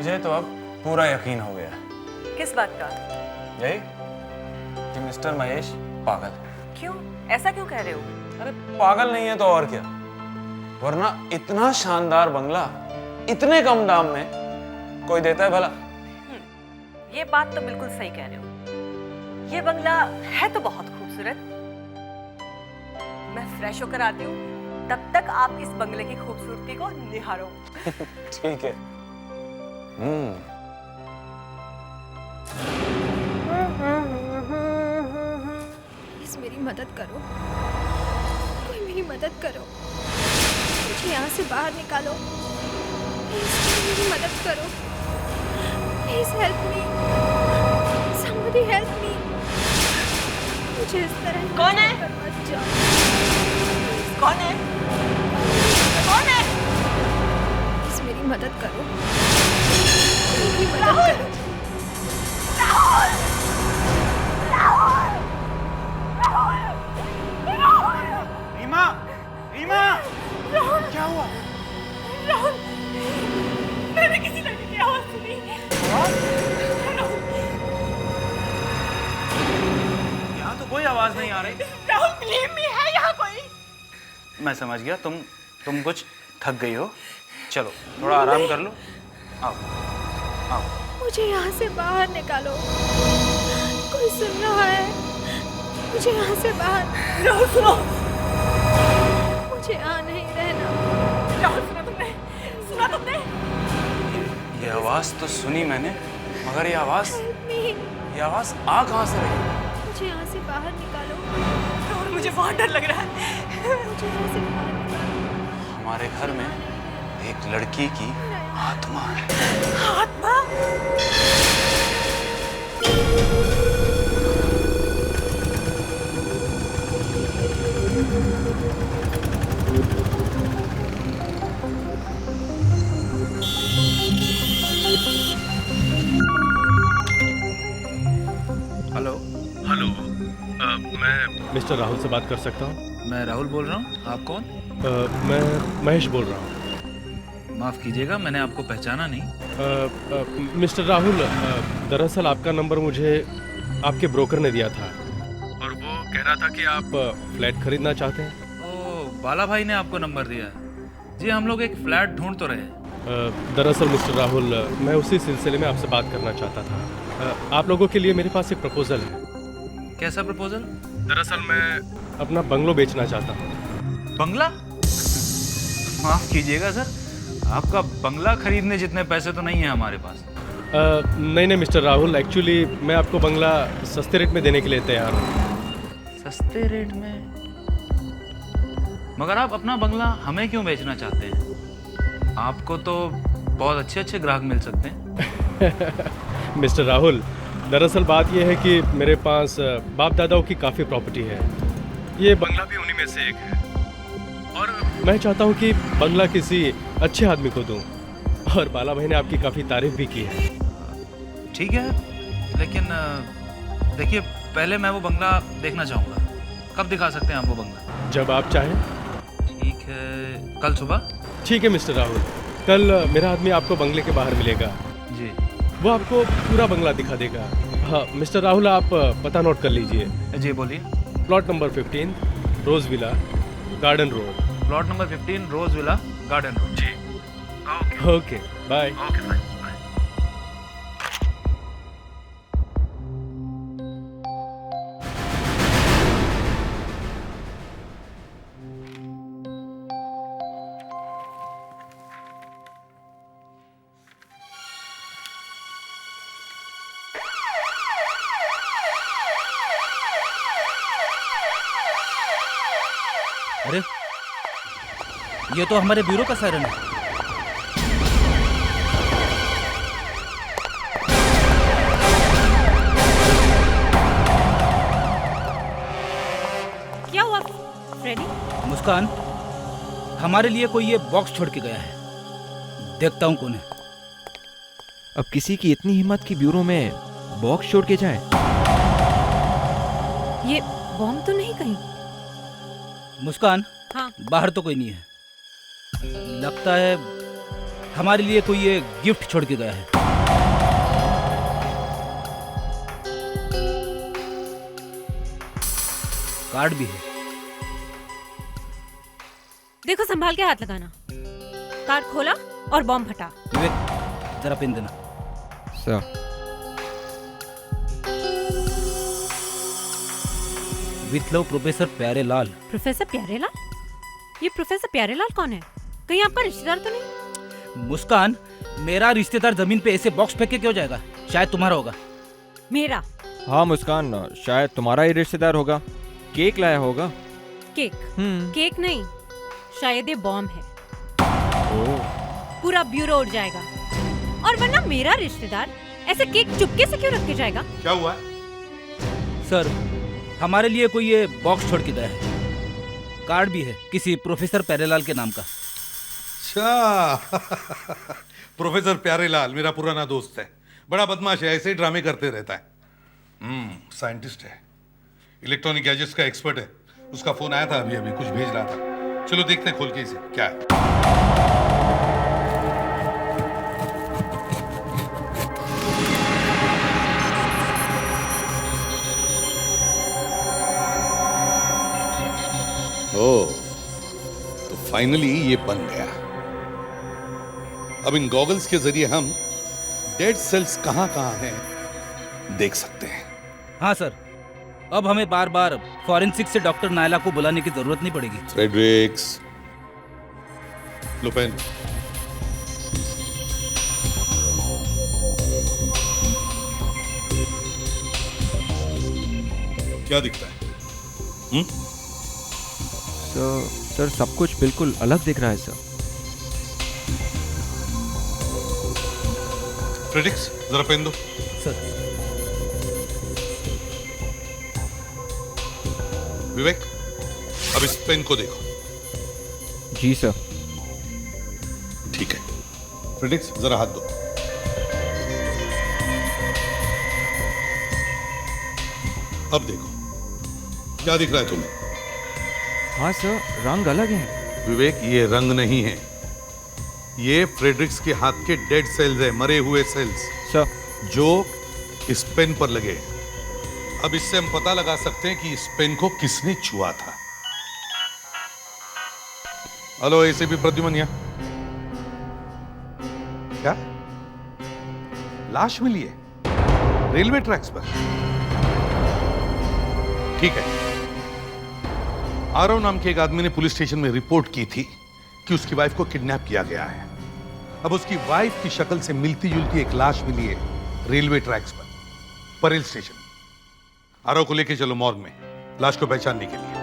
मुझे तो अब पूरा यकीन हो गया। किस बात का? यही कि मिस्टर महेश पागल। क्यों? ऐसा क्यों कह रहे हो? अरे पागल नहीं है तो और क्या, वरना इतना शानदार बंगला इतने कम दाम में कोई देता है भला? ये बात तो बिल्कुल सही कह रहे हो। ये बंगला है तो बहुत खूबसूरत। मैं फ्रेश होकर आती हूँ, तब तक आप इस बंगले की खूबसूरती को निहारो। ठीक है। प्लीज मेरी मदद करो, कोई मेरी मदद करो, मुझे यहाँ से बाहर निकालो। प्लीज मेरी मदद करो, please help me, somebody help me. मुझे इस तरह कौन है? मत जाओ। कौन है? कौन है? प्लीज मेरी मदद करो, मेरी मदद करो। रीमा, रीमा, क्या हुआ? राहुल, मैंने किसी लड़की की आवाज सुनी। यहाँ तो कोई आवाज नहीं आ रही। राहुल, बिलीव मी, है यहाँ कोई? मैं समझ गया, तुम कुछ थक गई हो। चलो थोड़ा आराम कर लो। आओ आओ। मुझे यहाँ से बाहर निकालो, कोई सुन रहा है? मुझे यहाँ से बाहर। राहुल सुनो, मुझे यहाँ नहीं रहना। राहुल सुना तुमने? सुना तुमने? ये आवाज तो सुनी मैंने, मगर ये आवाज आ कहाँ से रही? मुझे यहाँ से बाहर निकालो। राहुल, मुझे बहुत डर लग रहा है। मुझे यहाँ से बाहर निकालो। हमारे घर में एक लड़की की आत्मा है। आत्मा? हेलो। हेलो, मैं मिस्टर राहुल से बात कर सकता हूँ? मैं राहुल बोल रहा हूँ। आप कौन? मैं महेश बोल रहा हूँ। माफ़ कीजिएगा, मैंने आपको पहचाना नहीं। मिस्टर राहुल, दरअसल आपका नंबर मुझे आपके ब्रोकर ने दिया था और वो कह रहा था कि आप फ्लैट खरीदना चाहते हैं। ओह, बाला भाई ने आपको नंबर दिया। जी, हम लोग एक फ्लैट ढूंढ तो रहे हैं। दरअसल मिस्टर राहुल, मैं उसी सिलसिले में आपसे बात करना चाहता था। आप लोगों के लिए मेरे पास एक प्रपोजल है। कैसा प्रपोजल? दरअसल मैं अपना बंगलो बेचना चाहता हूँ। बंगला? माफ़ कीजिएगा सर, आपका बंगला खरीदने जितने पैसे तो नहीं है हमारे पास। नहीं मिस्टर राहुल, एक्चुअली मैं आपको बंगला सस्ते रेट में देने के लिए तैयार हूँ। सस्ते रेट में? मगर आप अपना बंगला हमें क्यों बेचना चाहते हैं? आपको तो बहुत अच्छे अच्छे ग्राहक मिल सकते हैं। मिस्टर राहुल, दरअसल बात यह है कि मेरे पास बाप दादाओं की काफ़ी प्रॉपर्टी है। ये बंगला भी उन्हीं में से एक है और मैं चाहता हूँ कि बंगला किसी अच्छे आदमी को दूँ, और बाला भाई ने आपकी काफ़ी तारीफ भी की है। ठीक है, लेकिन देखिए, पहले मैं वो बंगला देखना चाहूँगा। कब दिखा सकते हैं आप वो बंगला? जब आप चाहें। ठीक है, कल सुबह? ठीक है मिस्टर राहुल, कल मेरा आदमी आपको बंगले के बाहर मिलेगा। जी। वो आपको पूरा बंगला दिखा देगा। हाँ मिस्टर राहुल, आप पता नोट कर लीजिए। जी बोलिए। Plot number 15, rose villa, garden road. Plot number 15, rose villa, garden road. जी। Okay, bye. Okay, bye. अरे, ये तो हमारे ब्यूरो का सायरन है। क्या हुआ फ्रेडी? मुस्कान, हमारे लिए कोई ये बॉक्स छोड़ के गया है। देखता हूँ कौन है। अब किसी की इतनी हिम्मत की ब्यूरो में बॉक्स छोड़ के जाए? ये बॉम्ब तो नहीं कहीं? मुस्कान, हाँ। बाहर तो कोई नहीं है। लगता है हमारे लिए कोई ये गिफ्ट छोड़ के गया है। कार्ड भी है। देखो संभाल के हाथ लगाना। कार्ड खोला और बॉम्ब फटा। विवेक जरा पेन देना। Sir. With love professor Pyarelal. Professor Pyarelal? ये प्रोफेसर प्यारेलाल कौन है? कहीं आपका रिश्तेदार तो नहीं? मुस्कान, मेरा रिश्तेदार जमीन पे ऐसे बॉक्स फेंक के क्यों जाएगा? शायद तुम्हारा होगा। मेरा? हाँ मुस्कान, शायद तुम्हारा ही रिश्तेदार होगा। केक लाया होगा। केक? केक नहीं, शायद ये बॉम्ब है। पूरा ब्यूरो उड़ जाएगा। और वरना मेरा रिश्तेदार ऐसे केक चुपके से क्यों रख के जाएगा? क्या हुआ? सर, हमारे लिए कोई ये बॉक्स छोड़ के गया है। कार्ड भी है किसी प्रोफेसर प्यारेलाल के नाम का। अच्छा प्रोफेसर प्यारेलाल मेरा पुराना दोस्त है, बड़ा बदमाश है, ऐसे ही ड्रामे करते रहता है। साइंटिस्ट है, इलेक्ट्रॉनिक गैजेट्स का एक्सपर्ट है। उसका फोन आया था अभी अभी, कुछ भेज रहा था। चलो देखते हैं खोल के इसे क्या है। ओह, तो फाइनली ये बन गया। अब इन गॉगल्स के जरिए हम डेड सेल्स कहां कहां हैं देख सकते हैं। हाँ सर, अब हमें बार बार फॉरेंसिक से डॉक्टर नायला को बुलाने की जरूरत नहीं पड़ेगी। फ्रेडरिक्स, लो पेन। क्या दिखता है? सर सब कुछ बिल्कुल अलग दिख रहा है सर। फ्रेडरिक्स, जरा पेन दो। सर। विवेक, अब इस पेन को देखो। जी सर। ठीक है। फ्रेडरिक्स, जरा हाथ दो। अब देखो क्या दिख रहा है तुम्हें? हाँ सर, रंग अलग है। विवेक, ये रंग नहीं है, ये फ्रेडरिक्स के हाथ के डेड सेल्स है, मरे हुए सेल्स सर, जो इस पेन पर लगे। अब इससे हम पता लगा सकते हैं कि इस पेन को किसने छुआ था। हेलो एसीपी प्रद्युमन, क्या लाश मिली है रेलवे ट्रैक्स पर? ठीक है। आरव नाम के एक आदमी ने पुलिस स्टेशन में रिपोर्ट की थी कि उसकी वाइफ को किडनैप किया गया है। अब उसकी वाइफ की शक्ल से मिलती जुलती एक लाश मिली है रेलवे ट्रैक्स पर, परेल स्टेशन। आरव को लेके चलो मॉर्ग में, लाश को पहचानने के लिए।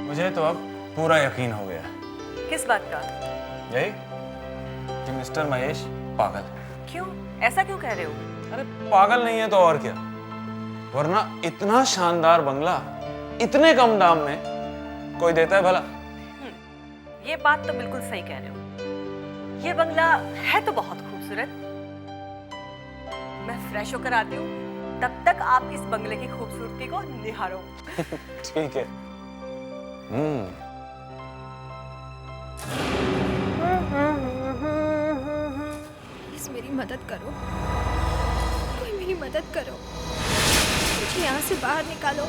मुझे तो अब पूरा यकीन हो गया। किस बात का? यही कि मिस्टर महेश पागल है। क्यों? ऐसा क्यों कह रहे हो? अरे पागल नहीं है तो और क्या, वरना इतना शानदार बंगला इतने कम दाम में कोई देता है भला? ये बात तो बिल्कुल सही कह रहे हो। ये बंगला है तो बहुत खूबसूरत। मैं फ्रेश होकर आती हूँ, तब तक आप इस बंगले की खूबसूरती को निहारो। ठीक है। प्लीज मेरी मदद करो, कोई मेरी मदद करो, मुझे यहाँ से बाहर निकालो।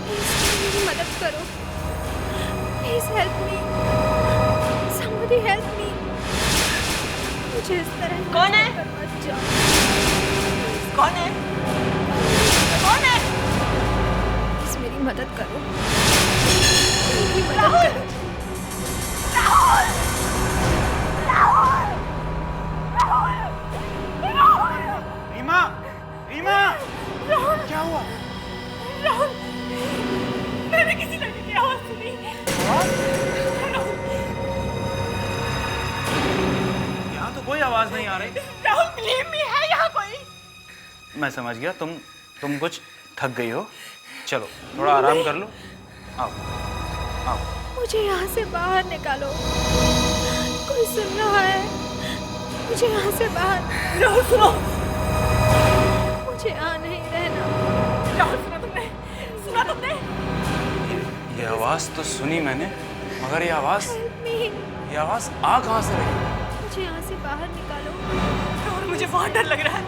प्लीज मेरी मदद करो, please help me, somebody help me. मुझे इस तरह कौन है? मत जाओ। कौन है? कौन है? प्लीज मेरी मदद करो, मेरी मदद करो। रीमा, रीमा, क्या हुआ? राहुल, मैंने किसी लड़की की आवाज सुनी। यहाँ तो कोई आवाज नहीं आ रही। राहुल, बिलीव मी, है यहाँ कोई? मैं समझ गया, तुम कुछ थक गई हो। चलो थोड़ा आराम कर लो। आओ आओ। मुझे यहाँ से बाहर निकालो, कोई सुन रहा है? मुझे यहाँ से बाहर। राहुल सुनो, मुझे यहाँ नहीं रहना। राहुल सुना तुमने? ये आवाज तो सुनी मैंने, मगर ये आवाज आ कहाँ से रही? मुझे यहाँ से बाहर निकालो। राहुल मुझे बहुत डर लग रहा है।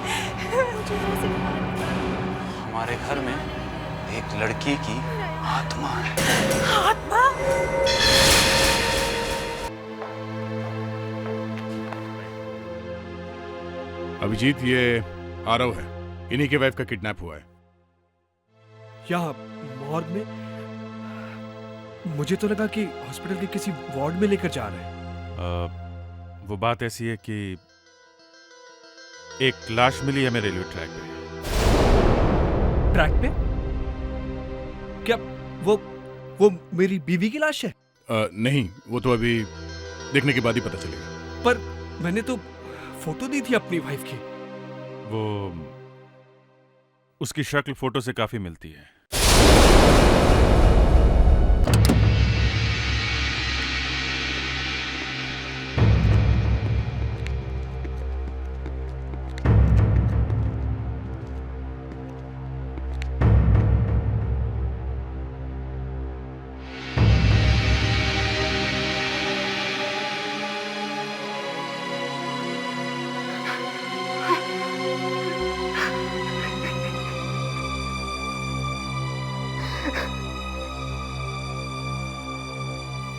मुझे यहाँ से बाहर निकालो। हमारे घर में एक लड़की की आत्मा है। आत्मा? अभिजीत, ये आरव है, इन्हीं के वाइफ का किडनैप हुआ है। यहाँ मॉर्ग में? मुझे तो लगा कि हॉस्पिटल के किसी वार्ड में लेकर जा रहे हैं। वो बात ऐसी है कि एक लाश मिली है मेरे रेलवे ट्रैक पे। ट्रैक पे? क्या वो मेरी बीवी की लाश है? नहीं, वो तो अभी देखने के बाद ही पता चलेगा। पर मैंने तो फोटो दी थी अपनी वाइफ की। वो उसकी शक्ल फोटो से काफी मिलती है।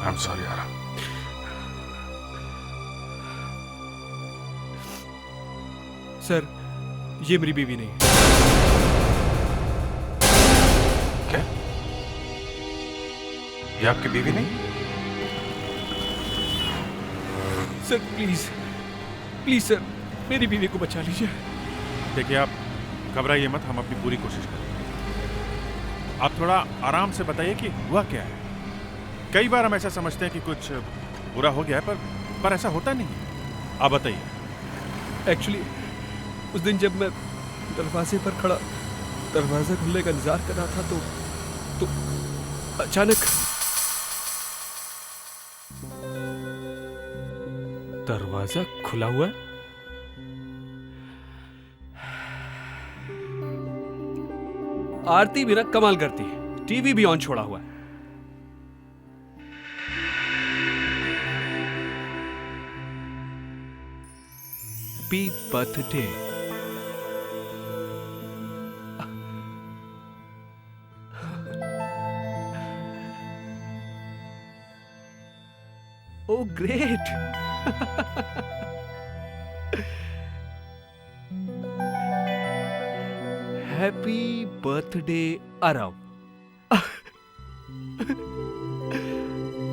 I'm sorry, Ara. सर, ये मेरी बीवी नहीं है। क्या? ये आपकी बीवी नहीं? सर प्लीज सर, मेरी बीवी को बचा लीजिए। देखिए, आप घबराइए मत, हम अपनी पूरी कोशिश करेंगे। आप थोड़ा आराम से बताइए कि हुआ क्या है। कई बार हम ऐसा समझते हैं कि कुछ बुरा हो गया है, पर ऐसा होता नहीं है। आप बताइए। एक्चुअली उस दिन जब मैं दरवाजे पर खड़ा दरवाजा खुलने का इंतजार कर रहा था तो अचानक दरवाजा खुला हुआ है। आरती भी ना कमाल करती है, टीवी भी ऑन छोड़ा हुआ है। Happy birthday. Oh, great! Happy birthday, Arav.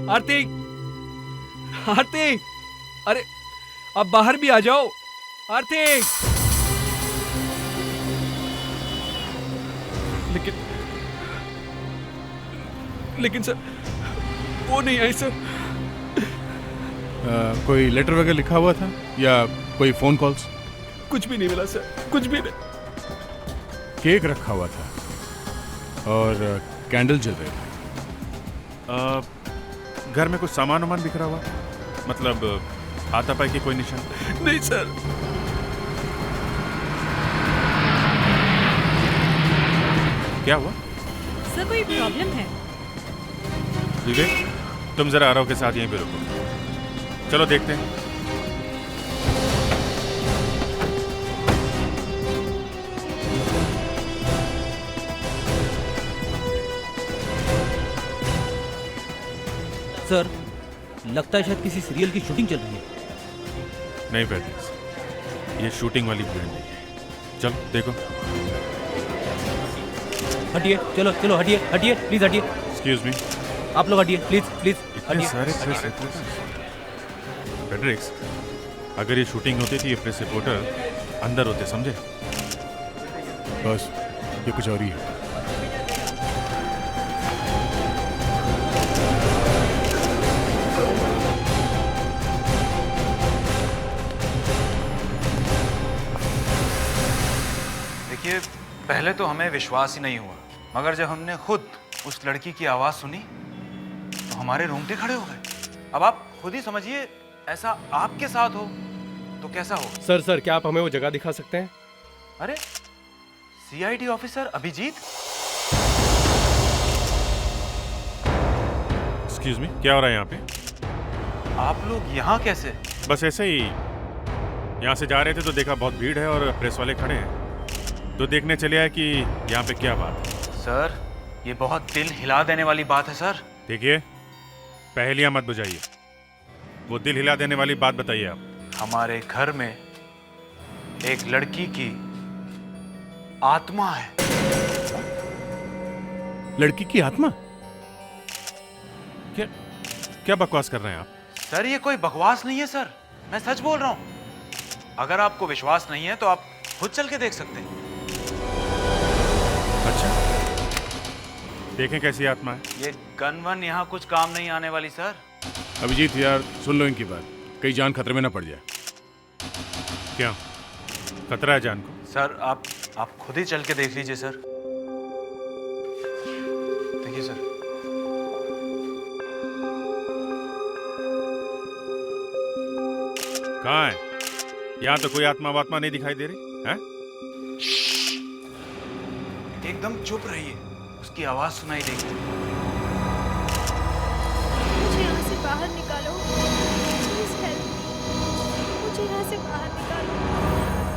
आरती, आरती, अरे अब बाहर भी आ जाओ। आरती, लेकिन सर वो नहीं आई सर। कोई लेटर वगैरह लिखा हुआ था या कोई फोन कॉल्स? कुछ भी नहीं मिला सर, कुछ भी नहीं। केक रखा हुआ था और कैंडल जल रहे थे। घर में कुछ सामान वामान बिखरा हुआ, मतलब हाथापाई की कोई निशान? नहीं सर। क्या हुआ? सर कोई प्रॉब्लम है? विवेक, तुम जरा आरव के साथ यहीं पे रुको, चलो देखते हैं। सर, लगता है शायद किसी सीरियल की शूटिंग चल रही है। नहीं पैट्रिक्स, ये शूटिंग वाली भीड़ नहीं है। चलो देखो। हटिए, चलो चलो हटिए, हटिए प्लीज हटिए। एक्सक्यूज मी, आप लोग हटिए प्लीज प्लीज इतने हटिए। सारे पैट्रिक्स, अगर ये शूटिंग होती थी ये प्रेस रिपोर्टर अंदर होते, समझे? बस ये कुछ और ही है। देखिए, पहले तो हमें विश्वास ही नहीं हुआ, मगर जब हमने खुद उस लड़की की आवाज सुनी तो हमारे रोंगटे खड़े हो गए। अब आप खुद ही समझिए, ऐसा आपके साथ हो तो कैसा हो। सर क्या आप हमें वो जगह दिखा सकते हैं? अरे, CID officer Abhijeet, excuse me, क्या हो रहा है यहाँ पे? आप लोग यहाँ कैसे? बस ऐसे ही यहाँ से जा रहे थे तो देखा बहुत भीड़ है और प्रेस वाले खड़े हैं, तो देखने चले आए कि यहाँ पे क्या बात है। सर, ये बहुत दिल हिला देने वाली बात है सर। देखिए, पहेलियाँ मत बुझाइए, वो दिल हिला देने वाली बात बताइए आप। हमारे घर में एक लड़की की आत्मा है। लड़की की आत्मा? क्या क्या बकवास कर रहे हैं आप? सर, ये कोई बकवास नहीं है सर, मैं सच बोल रहा हूँ। अगर आपको विश्वास नहीं है तो आप खुद चल के देख सकते हैं। अच्छा, देखें कैसी आत्मा है। ये गन वन यहाँ कुछ काम नहीं आने वाली सर। अभिजीत यार, सुन लो इनकी बात, कहीं जान खतरे में ना पड़ जाए। क्या खतरा है जान को? सर, आप खुद ही चल के देख लीजिए सर। देखिए सर। कहाँ है? यहाँ तो कोई आत्मा वात्मा नहीं दिखाई दे रही है। एकदम चुप रहिए, उसकी आवाज सुनाई देगी। मुझे यहाँ से बाहर निकालो, प्लीज हेल्प मी। मुझे यहाँ से बाहर निकालो,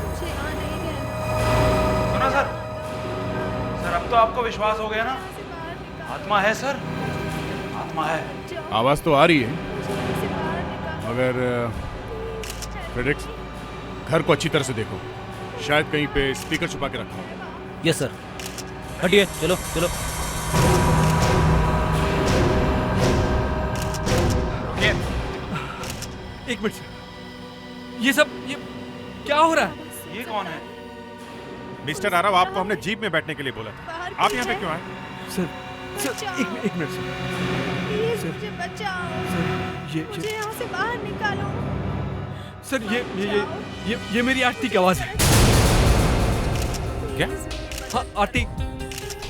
मुझे यहाँ नहीं रहना। सुना सर? सर, अब तो आपको विश्वास हो गया ना? यहाँ से बाहर निकालो, आत्मा है सर, आत्मा है। जाओ, आवाज तो आ रही है, मुझे यहाँ से बाहर निकालो। मगर फ्रेडरिक्स, घर को अच्छी तरह से देखो, शायद कहीं पे स्पीकर छुपा के रखा हो। Yes sir. हटिए, चलो चलो। एक मिनट सर, ये क्या हो रहा है? ये कौन है? मिस्टर आरव, आपको हमने जीप में बैठने के लिए बोला था, बाहर आप यहाँ पे है? क्यों आए? सर एक मिनट सर। प्लीज मुझे बचाओ, मुझे यहाँ से बाहर निकालो। सर ये मेरी आरती की आवाज है। क्या? हाँ, आरती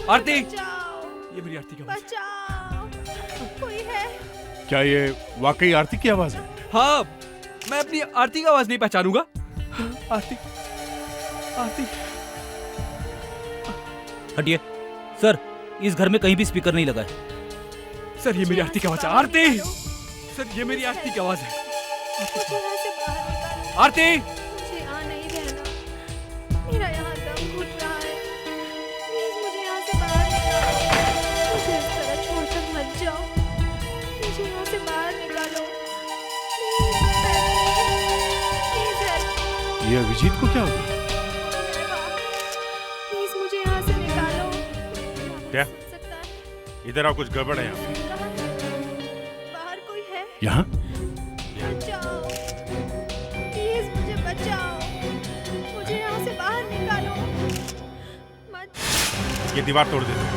बचाओ, ये मेरी आरती की आवाज है। बचाओ, कोई है? क्या ये वाकई आरती की आवाज है? हाँ, मैं अपनी आरती की आवाज नहीं पहचानूंगा। आरती। हटिए सर, इस घर में कहीं भी स्पीकर नहीं लगा है। सर, ये मेरी आरती की आवाज है। आरती, सर ये मेरी आरती की आवाज है। मुझे यहाँ से बाहर निकालो, आरती, मुझे यहाँ नहीं रहना। मेरा यहाँ दम घुट रहा है, प्लीज मुझे यहाँ से बाहर निकालो। मुझे इस तरह छोड़कर मत जाओ, मुझे यहाँ से बाहर निकालो। Please help. ये अभिजीत को क्या हो गया? प्लीज मुझे यहाँ से निकालो। क्या? सुन सकता है? इधर आओ, कुछ गड़बड़ है यहाँ पे। बाहर कोई है? यहाँ? बचाओ, प्लीज मुझे बचाओ, मुझे यहाँ से बाहर निकालो। मत। ये दीवार तोड़ देते हैं।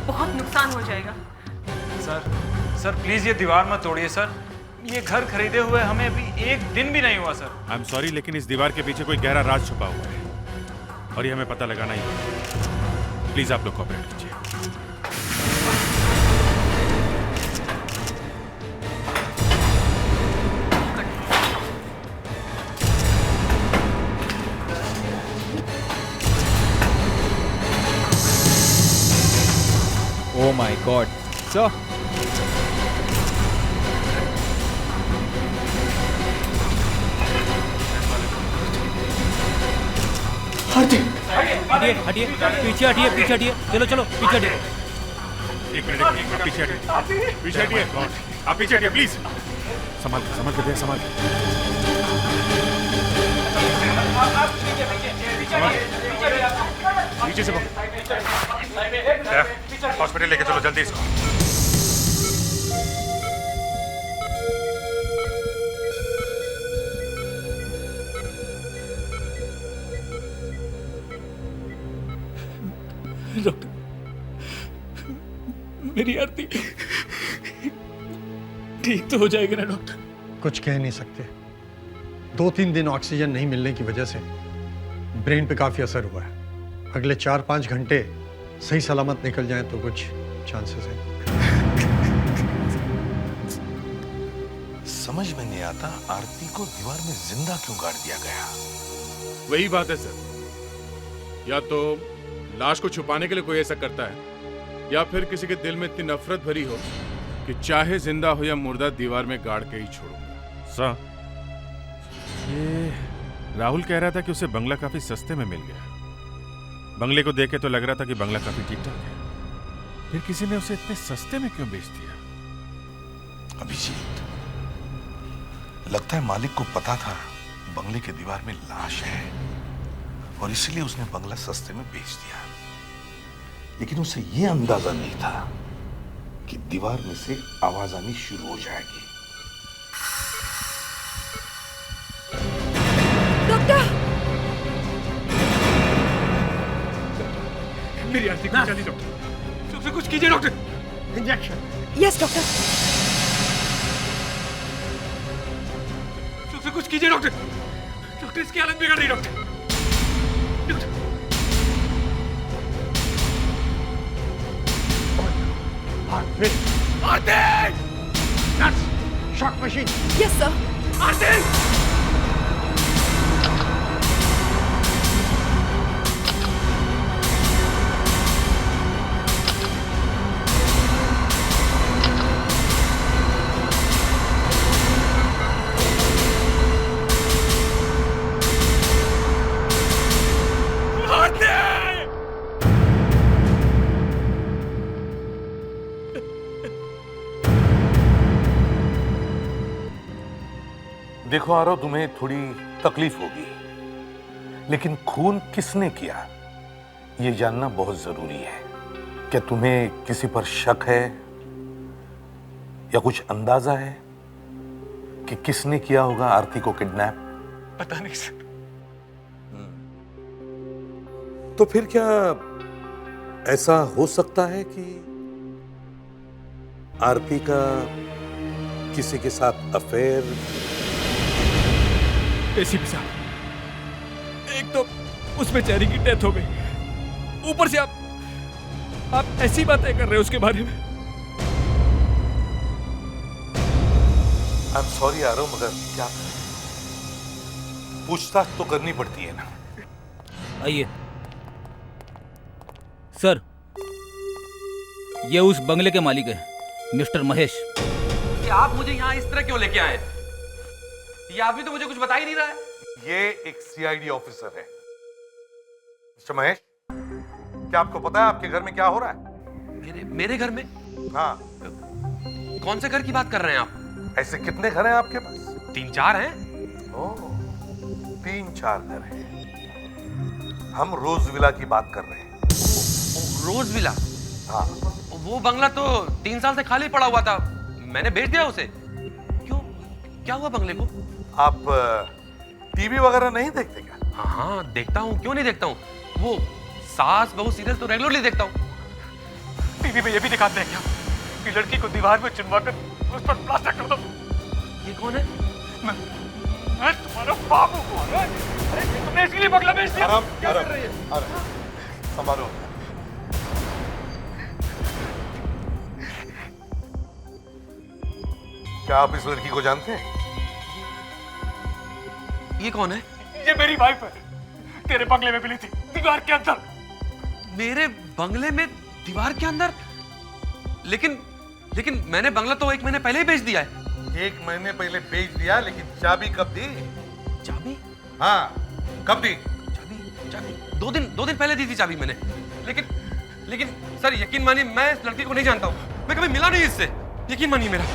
बहुत नुकसान हो जाएगा। सर प्लीज ये दीवार मत तोड़िए सर। ये घर खरीदे हुए हमें अभी एक दिन भी नहीं हुआ सर। आई एम सॉरी, लेकिन इस दीवार के पीछे कोई गहरा राज छुपा हुआ है और ये हमें पता लगाना ही होगा। प्लीज आप लोग कोऑपरेट कीजिए। Oh my God, sir. हटिए, पीछे हटिए, चलो पीछे हटिए। एक मिनट, पीछे हटिए। आप पीछे हटिए प्लीज। संभाल के भैया, संभाल के। पीछे से हॉस्पिटल लेके चलो जल्दी इसको। डॉक्टर, मेरी आरती ठीक तो हो जाएगा ना डॉक्टर? कुछ कह नहीं सकते। 2-3 दिन ऑक्सीजन नहीं मिलने की वजह से ब्रेन पे काफी असर हुआ है। अगले 4-5 घंटे सही सलामत निकल जाएं तो कुछ चांसेस हैं। समझ में नहीं आता आरती को दीवार में जिंदा क्यों गाड़ दिया गया। वही बात है सर, या तो लाश को छुपाने के लिए कोई ऐसा करता है, या फिर किसी के दिल में इतनी नफरत भरी हो कि चाहे जिंदा हो या मुर्दा दीवार में गाड़ के ही छोड़ूंगा। सर, ये राहुल कह रहा था कि उसे बंगला काफी सस्ते में मिल गया। बंगले को देखे तो लग रहा था कि बंगला काफी ठीक ठाक है, फिर किसी ने उसे इतने सस्ते में क्यों बेच दिया? अभिजीत, लगता है मालिक को पता था बंगले के दीवार में लाश है और इसलिए उसने बंगला सस्ते में बेच दिया। लेकिन उसे यह अंदाजा नहीं था कि दीवार में से आवाज आनी शुरू हो जाएगी। डॉक्टर! मेरी आरती को जल्दी डॉक्टर, कुछ कीजिए डॉक्टर। इंजेक्शन। Yes doctor. कुछ कीजिए डॉक्टर, डॉक्टर इसकी हालत बिगड़ रही doctor. Aarti! Nurse, shock machine. Yes sir. Aarti! देखो आरो, तुम्हें थोड़ी तकलीफ होगी, लेकिन खून किसने किया ये जानना बहुत जरूरी है। क्या तुम्हें किसी पर शक है या कुछ अंदाजा है कि किसने किया होगा आरती को किडनैप? पता नहीं सर। तो फिर क्या ऐसा हो सकता है कि आरती का किसी के साथ अफेयर? एसीपी साहब, एक तो उस बेचारी की डेथ हो गई, ऊपर से आप ऐसी बातें कर रहे हो उसके बारे में। आई एम सॉरी आरो, मगर क्या करें, पूछताछ तो करनी पड़ती है ना। आइए सर, ये उस बंगले के मालिक है, मिस्टर महेश। कि आप मुझे यहाँ इस तरह क्यों लेके आए? ये आदमी तो मुझे कुछ बता ही नहीं रहा है। ये एक सीआईडी ऑफिसर है। मिस्टर महेश, क्या आपको पता है आपके घर में क्या हो रहा है? मेरे घर में? हाँ। कौन से घर की बात कर रहे हैं आप? ऐसे कितने घर हैं आपके पास? 3-4 हैं। ओह, 3-4 घर हैं। हम रोज विला की बात कर रहे हैं। रोज विला? हाँ। वो बंगला तो 3 साल से खाली पड़ा हुआ था, मैंने बेच दिया उसे। क्यों, क्या हुआ बंगले को? आप टीवी वगैरह नहीं देखते क्या? हाँ देखता हूँ, क्यों नहीं देखता हूँ। वो सास बहू सीरियल तो रेगुलरली देखता हूँ। टीवी में ये भी दिखाते हैं क्या कि लड़की को दीवार में चिनवा कर उस पर प्लास्टर कर दो? ये कौन है? मैं तुम्हारा बाप हूँ। अरे तुमने इसके लिए बंगला बेच दिया? क्या कर रही है? संभालो। क्या आप इस लड़की को जानते हैं? ये कौन है? ये मेरी वाइफ है, तेरे बंगले में मिली थी, दीवार के अंदर। मेरे बंगले में दीवार के अंदर? लेकिन मैंने बंगला तो 1 महीने पहले ही बेच दिया है। 1 महीने पहले बेच दिया, लेकिन चाबी कब दी? चाबी? हाँ, कब दी? चाबी 2 दिन पहले दी थी चाबी मैंने। लेकिन सर यकीन मानिए, मैं इस लड़की को नहीं जानता हूँ, मैं कभी मिला नहीं इससे, यकीन मानिए मेरा।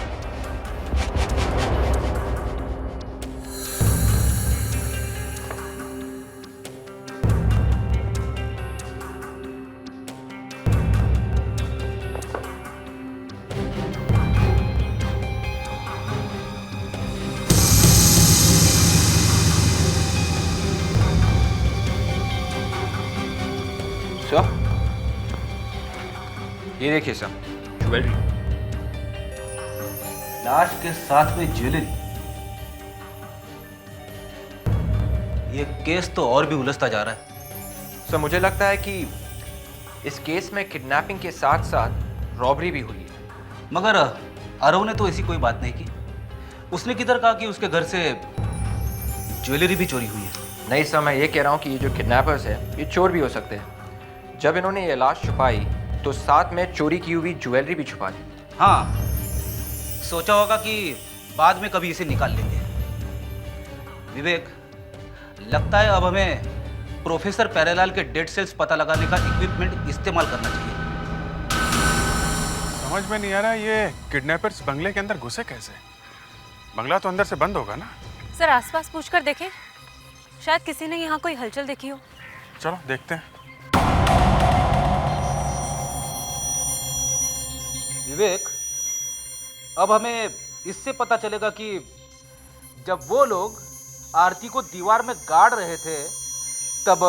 ये देखिए सर, ज्वेलरी, लाश के साथ में ज्वेलरी। ये केस तो और भी उलझता जा रहा है। सर मुझे लगता है कि इस केस में किडनैपिंग के साथ साथ रॉबरी भी हुई है। मगर आरव ने तो ऐसी कोई बात नहीं की। उसने किधर कहा कि उसके घर से ज्वेलरी भी चोरी हुई है? नहीं सर, मैं ये कह रहा हूँ कि ये जो किडनैपर्स है ये चोर भी हो सकते हैं। जब इन्होंने ये लाश छुपाई तो साथ में चोरी की हुई ज्वेलरी भी छुपा दी। हाँ, सोचा होगा कि बाद में कभी इसे निकाल लेंगे। विवेक, लगता है अब हमें प्रोफेसर प्यारेलाल के डेड सेल्स पता लगाने का इक्विपमेंट इस्तेमाल करना चाहिए। समझ में नहीं आ रहा ये किडनैपर्स बंगले के अंदर घुसे कैसे? बंगला तो अंदर से बंद होगा ना? सर आसपास पूछकर देखें, शायद किसी ने यहाँ कोई हलचल देखी हो। चलो देखते हैं। विवेक, अब हमें इससे पता चलेगा कि जब वो लोग आरती को दीवार में गाड़ रहे थे तब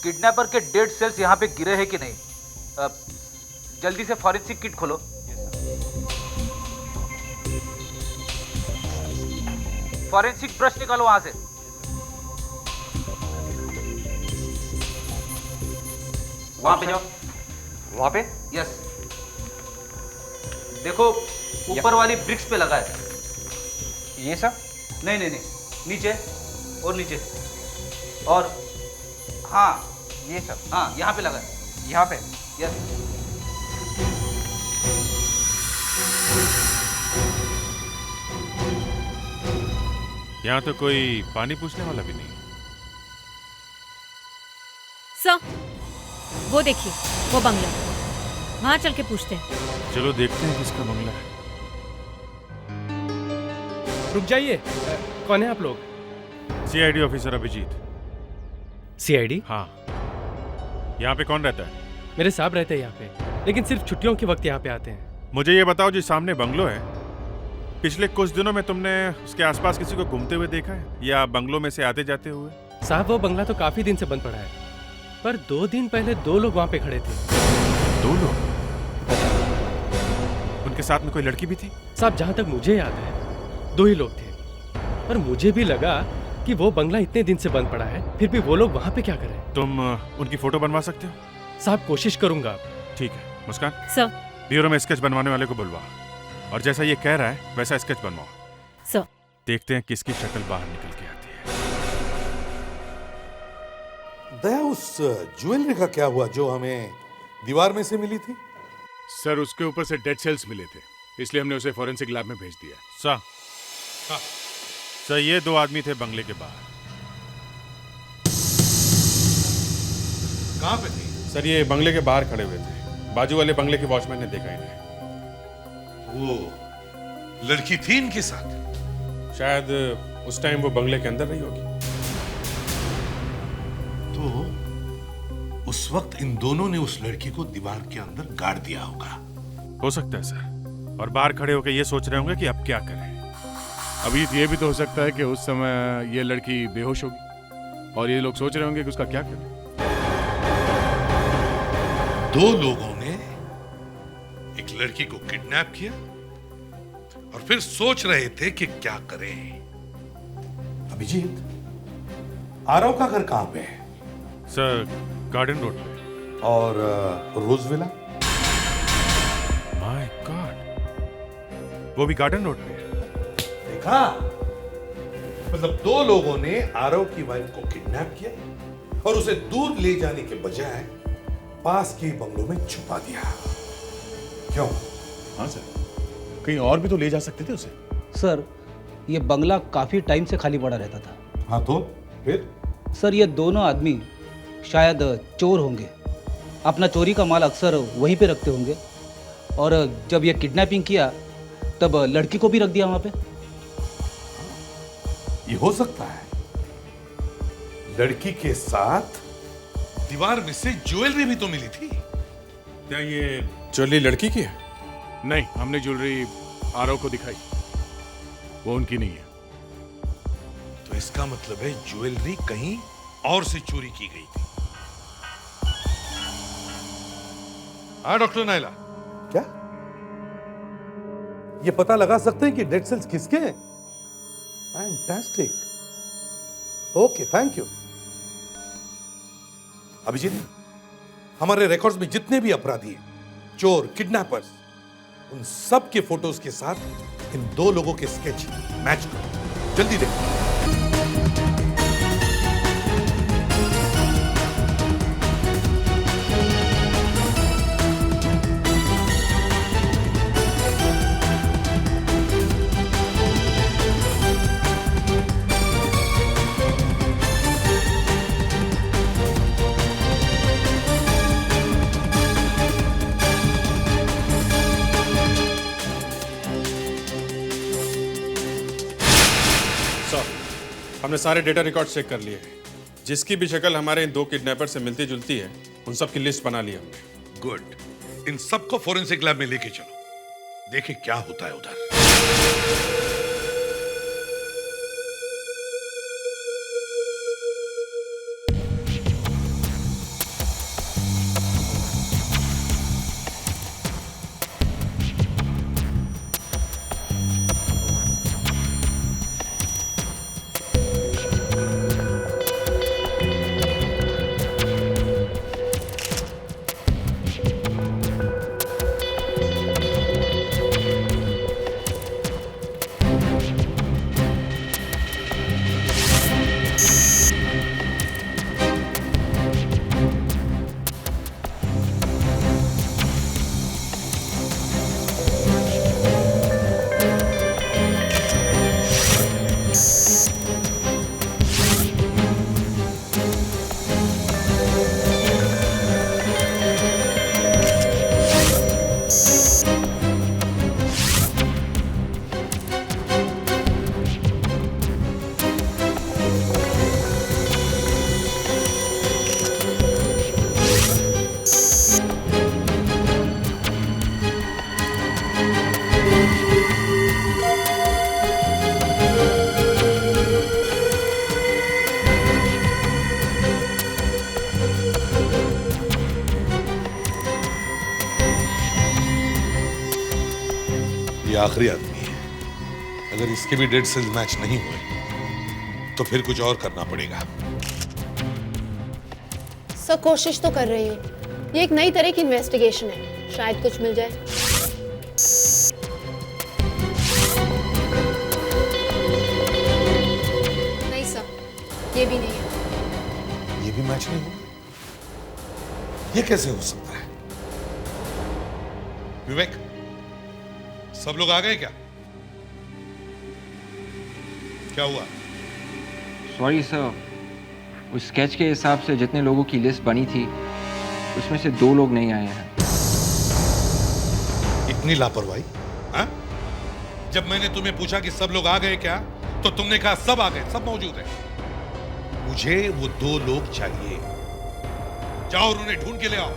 किडनैपर के डेड सेल्स यहाँ पे गिरे हैं कि नहीं। जल्दी से फॉरेंसिक किट खोलो। फॉरेंसिक ब्रश निकालो वहां से। वहां पे जाओ। वहाँ पे? यस, देखो ऊपर वाली ब्रिक्स पे लगा है। ये सब? नहीं नहीं नहीं, नीचे और नीचे और हाँ ये सब? हाँ, यहाँ पे लगा है। यहाँ पे? यस। यहाँ तो कोई पानी पूछने वाला भी नहीं। सर, वो देखिए, वो बंगला। वहां चल के पूछते हैं। चलो देखते हैं किसका बंगला है। रुक जाइए, कौन है आप लोग? CID officer Abhijeet. सीआईडी? हाँ। यहाँ पे कौन रहता है? मेरे साहब रहते हैं यहाँ पे, लेकिन सिर्फ छुट्टियों के वक्त यहाँ पे आते हैं। मुझे ये बताओ, जो सामने बंगलो है, पिछले कुछ दिनों में तुमने उसके आसपास किसी को घूमते हुए देखा है या बंगलों में से आते जाते हुए? साहब, वो बंगला तो काफी दिन से बंद पड़ा है, पर 2 दिन पहले 2 लोग वहाँ पे खड़े थे। 2 लोग? उनके साथ में कोई लड़की भी थी? साहब, जहाँ तक मुझे याद है 2 ही लोग थे, पर मुझे भी लगा कि वो बंगला इतने दिन से बंद पड़ा है, फिर भी वो लोग वहाँ पे क्या कर रहे हैं। तुम उनकी फोटो बनवा सकते हो? साहब, कोशिश करूंगा। ठीक है मुस्कान, सर। ब्यूरो में स्केच बनवाने वाले को बुलवा, और जैसा ये कह रहा है वैसा स्केच बनवाओ। सर। देखते हैं किसकी शक्ल बाहर निकल के आती है। दया, उस ज्वेलरी का क्या हुआ जो हमें दीवार में से मिली थी? सर, उसके ऊपर से डेड सेल्स मिले थे, इसलिए हमने उसे फॉरेंसिक लैब में भेज दिया। सर, ये 2 आदमी थे बंगले के बाहर। कहाँ पे थे? सर, ये बंगले के बाहर खड़े हुए थे। बाजू वाले बंगले के वॉचमैन ने देखा इन्हें। वो लड़की थी इनके साथ? शायद उस टाइम वो बंगले के अंदर रही होगी। तो उस वक्त इन दोनों ने उस लड़की को दीवार के अंदर गाड़ दिया होगा। हो सकता है सर, और बाहर खड़े होकर ये सोच रहे होंगे कि अब क्या करें। अभी ये भी तो हो सकता है कि उस समय ये लड़की बेहोश होगी और ये लोग सोच रहे होंगे कि उसका क्या करें। 2 लोगों ने एक लड़की को किडनैप किया और फिर सोच रहे थे कि क्या करें। अभिजीत, आरव का घर कहां पे है? सर, गार्डन रोड पे। और रोज विला? माय गॉड, वो भी गार्डन रोड पे है। देखा, मतलब 2 लोगों ने आरव की वाइफ को किडनैप किया और उसे दूर ले जाने के बजाय पास के बंगलों में छुपा दिया। क्यों? हाँ सर, कहीं और भी तो ले जा सकते थे उसे। सर, ये बंगला काफी टाइम से खाली पड़ा रहता था। हाँ तो फिर? सर, ये दोनों आदमी शायद चोर होंगे। अपना चोरी का माल अक्सर वहीं पे रखते होंगे, और जब ये किडनैपिंग किया तब लड़की को भी रख दिया वहां पे। ये हो सकता है। लड़की के साथ दीवार में से ज्वेलरी भी तो मिली थी। क्या ये ज्वेलरी लड़की की है? नहीं, हमने ज्वेलरी आरव को दिखाई, वो उनकी नहीं है। तो इसका मतलब है ज्वेलरी कहीं और से चोरी की गई थी। हाँ डॉक्टर नायला, क्या ये पता लगा सकते हैं कि डेड सेल्स किसके हैं? Fantastic, okay, thank you. Abhijeet, हमारे रिकॉर्ड्स में जितने भी अपराधी हैं, चोर, किडनैपर्स, उन सब के फोटोज के साथ इन 2 लोगों के स्केच मैच करो। जल्दी देखो। हमने सारे डेटा रिकॉर्ड चेक कर लिए हैं। जिसकी भी शक्ल हमारे इन 2 किडनैपर से मिलती जुलती है, उन सब की लिस्ट बना ली हमने। गुड। इन सबको फोरेंसिक लैब में लेके चलो, देखें क्या होता है उधर। आखिरी आदमी है। अगर इसके भी डेड सेल्स मैच नहीं हुए तो फिर कुछ और करना पड़ेगा। सर कोशिश तो कर रही हूँ। ये एक नई तरह की इन्वेस्टिगेशन है, शायद कुछ मिल जाए। नहीं सर, ये भी नहीं है। ये भी मैच नहीं हुआ? ये कैसे हो सकता है? विवेक, सब लोग आ गए क्या? क्या हुआ? सॉरी सर, उस स्केच के हिसाब से जितने लोगों की लिस्ट बनी थी उसमें से 2 लोग नहीं आए हैं। इतनी लापरवाही? हाँ? जब मैंने तुम्हें पूछा कि सब लोग आ गए क्या, तो तुमने कहा सब आ गए, सब मौजूद हैं। मुझे वो 2 लोग चाहिए। जाओ और उन्हें ढूंढ के ले आओ।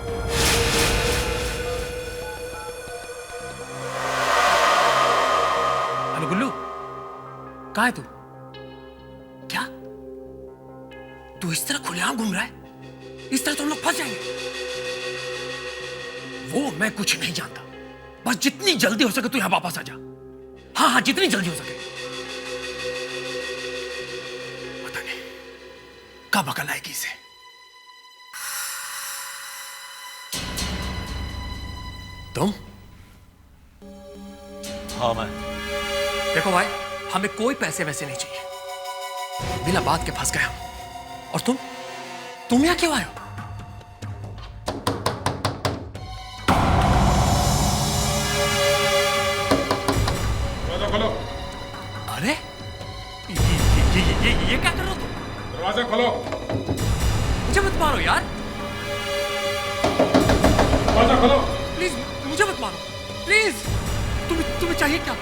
हेलो गुल्लू, कहाँ है तू? क्या तू इस तरह खुलेआम घूम रहा है? इस तरह तो हम लोग फंस जाएंगे। वो मैं कुछ नहीं जानता, बस जितनी जल्दी हो सके तू यहां वापस आ जा। हाँ हाँ, जितनी जल्दी हो सके। पता नहीं कब अकल आएगी इसे। तुम? हाँ मैं। देखो भाई, हमें कोई पैसे वैसे नहीं चाहिए, बिना बात के फंस गए हम। और तुम यहाँ क्यों आए हो? खोलो। अरे ये क्या कर रहे हो तुम? दरवाजा खोलो। मुझे मत मारो यार। दरवाजा खोलो। प्लीज मुझे मत मारो, प्लीज। तुम्हें चाहिए क्या?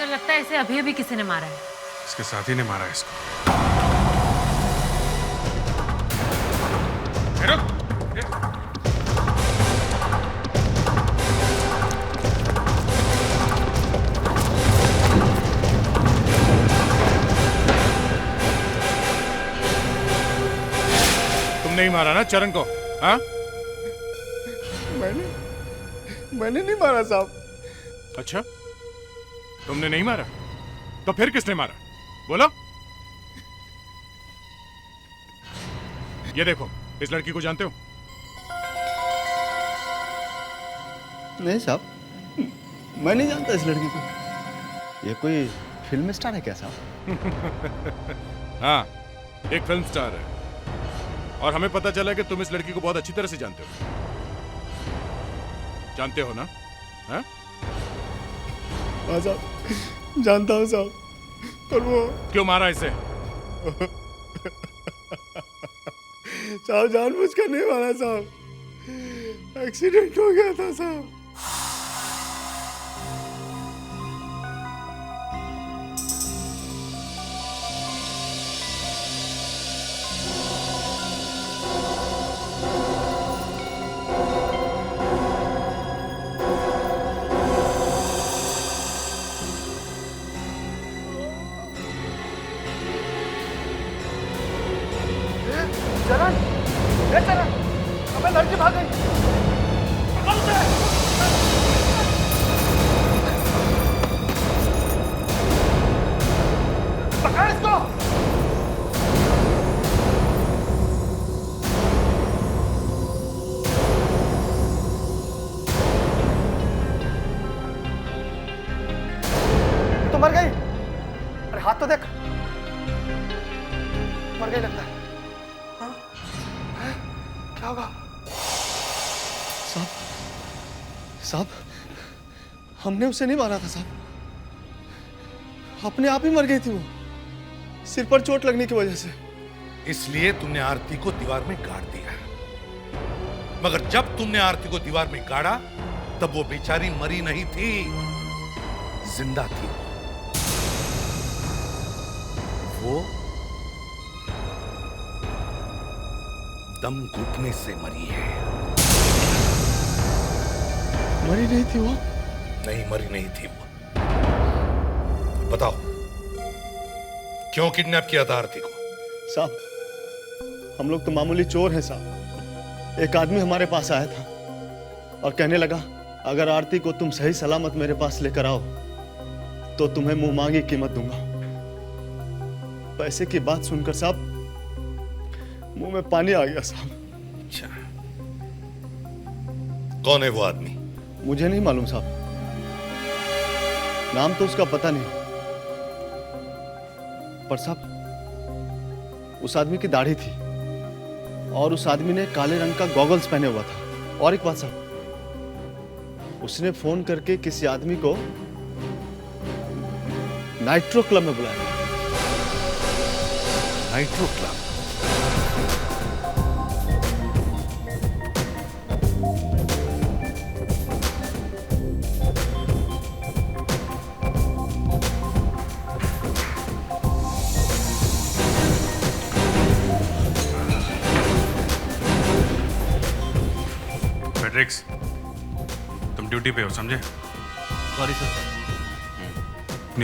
लगता है इसे अभी अभी किसी ने मारा है। इसके साथी ने मारा इसको। नहीं मारा ना चरण को? हाँ? मैंने नहीं मारा साहब। अच्छा, तुमने नहीं मारा? तो फिर किसने मारा? बोलो। ये देखो, इस लड़की को जानते हो? नहीं साहब, मैं नहीं जानता इस लड़की को। ये कोई फिल्म स्टार है क्या साहब? हाँ, एक फिल्म स्टार है। और हमें पता चला कि तुम इस लड़की को बहुत अच्छी तरह से जानते हो। जानते हो ना? हाँ? हाँ साहब, जानता हूँ साहब। और वो क्यों मारा इसे? साहब जानबूझकर नहीं मारा साहब, एक्सीडेंट हो गया था साहब। चरण, ए चरण, अबे लड़की भाग गई। पकड़ उसे। पकड़ इसको। तो मर गई। अरे हाथ तो देख, मर गई लगता है। क्या होगा? साहब, हमने उसे नहीं मारा था साहब, अपने आप ही मर गई थी वो, सिर पर चोट लगने की वजह से। इसलिए तुमने आरती को दीवार में गाड़ दिया। मगर जब तुमने आरती को दीवार में गाड़ा तब वो बेचारी मरी नहीं थी, जिंदा थी। वो दम घुटने से मरी है। मरी नहीं थी वो? नहीं, मरी नहीं थी वो। बताओ, क्यों किडनैप किया था आरती को? साहब, हम लोग तो मामूली चोर हैं साहब। एक आदमी हमारे पास आया था और कहने लगा, अगर आरती को तुम सही सलामत मेरे पास लेकर आओ तो तुम्हें मुंह मांगी कीमत दूंगा। पैसे की बात सुनकर साहब मुंह में पानी आ गया साहब। अच्छा, कौन है वो आदमी? मुझे नहीं मालूम साहब, नाम तो उसका पता नहीं, पर साहब उस आदमी की दाढ़ी थी और उस आदमी ने काले रंग का गॉगल्स पहने हुआ था। और एक बात साहब, उसने फोन करके किसी आदमी को नाइट्रो क्लब में बुलाया। Nitro club? फेड्रिक्स, तुम ड्यूटी पे हो, समझे? Sorry sir.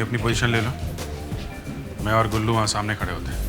अपनी पोजीशन ले लो, मैं और गुल्लू वहां सामने खड़े होते हैं।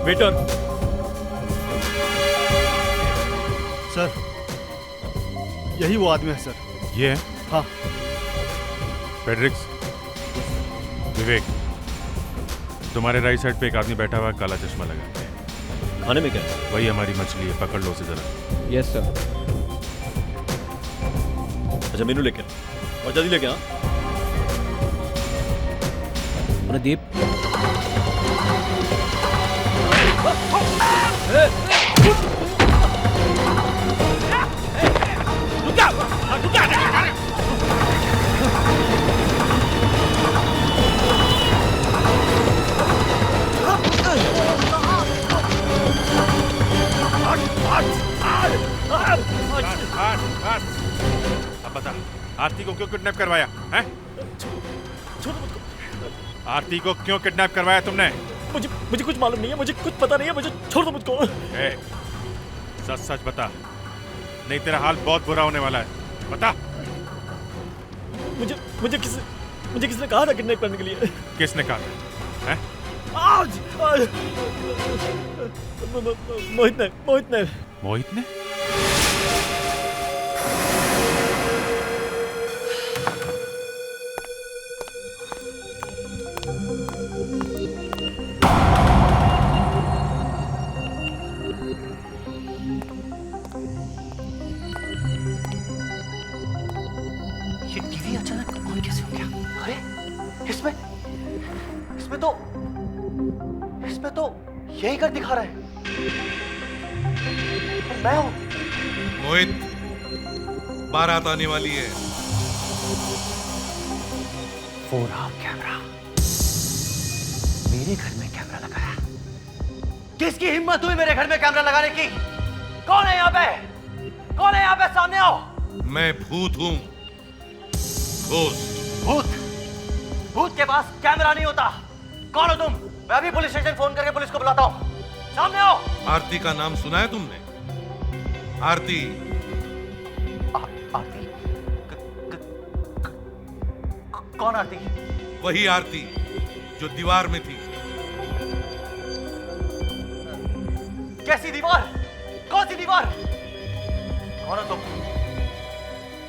वेटर, सर यही वो आदमी है सर। ये है? हाँ। फेड्रिक्स, विवेक, तुम्हारे राइट साइड पे एक आदमी बैठा हुआ है, काला चश्मा लगा के। खाने में क्या है? वही हमारी मछली है, पकड़ लो उसे जरा। Yes sir. अच्छा मेनू लेके और जल्दी लेके आ। प्रदीप अब बता, आरती को क्यों किडनैप करवाया है? आरती को क्यों किडनैप करवाया तुमने? मुझे कुछ मालूम नहीं है, मुझे कुछ पता नहीं है, मुझे छोड़ दो मुझको। सच सच बता, नहीं तेरा हाल बहुत बुरा होने वाला है, बता। मुझे किसने कहा था किडनैप करने के लिए? किसने कहा था? हैं? आज मोहित ने। मोहित ने? ये टीवी अचानक ऑन कैसे हो गया? अरे इसमें तो यही घर दिखा रहा है। और मैं हूं। मोहित, बारात आने वाली है। 4R camera. मेरे घर में कैमरा लगाया। किसकी हिम्मत हुई मेरे घर में कैमरा लगाने की? कौन है यहाँ पे? कौन है यहाँ पे? सामने आओ। मैं भूत हूं। भूत के पास कैमरा नहीं होता। कौन हो तुम? मैं अभी पुलिस स्टेशन फोन करके पुलिस को बुलाता हूँ। सामने आओ। आरती का नाम सुना है तुमने? आरती। आरती? कौन आरती? वही आरती जो दीवार में थी। कैसी दीवार? कौन सी दीवार? कौन हो तुम?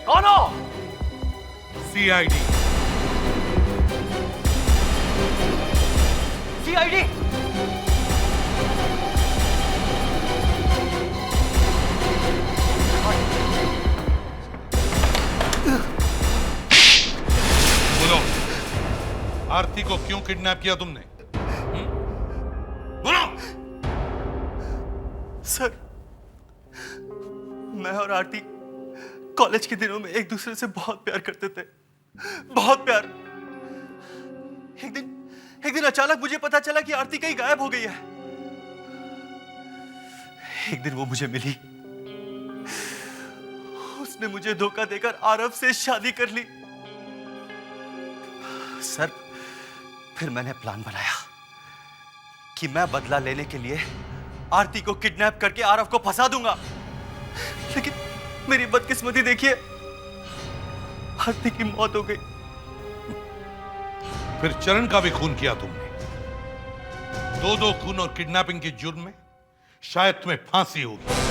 कौन हो? सीआईडी। सीआईडी? बोलो, आरती को क्यों किडनैप किया तुमने? बोलो। सर, मैं और आरती कॉलेज के दिनों में एक दूसरे से बहुत प्यार करते थे। बहुत प्यार। एक दिन अचानक मुझे पता चला कि आरती कहीं गायब हो गई है। एक दिन वो मुझे मिली। उसने मुझे धोखा देकर आरव से शादी कर ली। सर, फिर मैंने प्लान बनाया कि मैं बदला लेने के लिए आरती को किडनैप करके आरव को फंसा दूंगा। लेकिन मेरी बदकिस्मती देखिए, आरती की मौत हो गई। फिर चरण का भी खून किया तुमने। दो खून और किडनैपिंग के जुर्म में शायद तुम्हें फांसी होगी।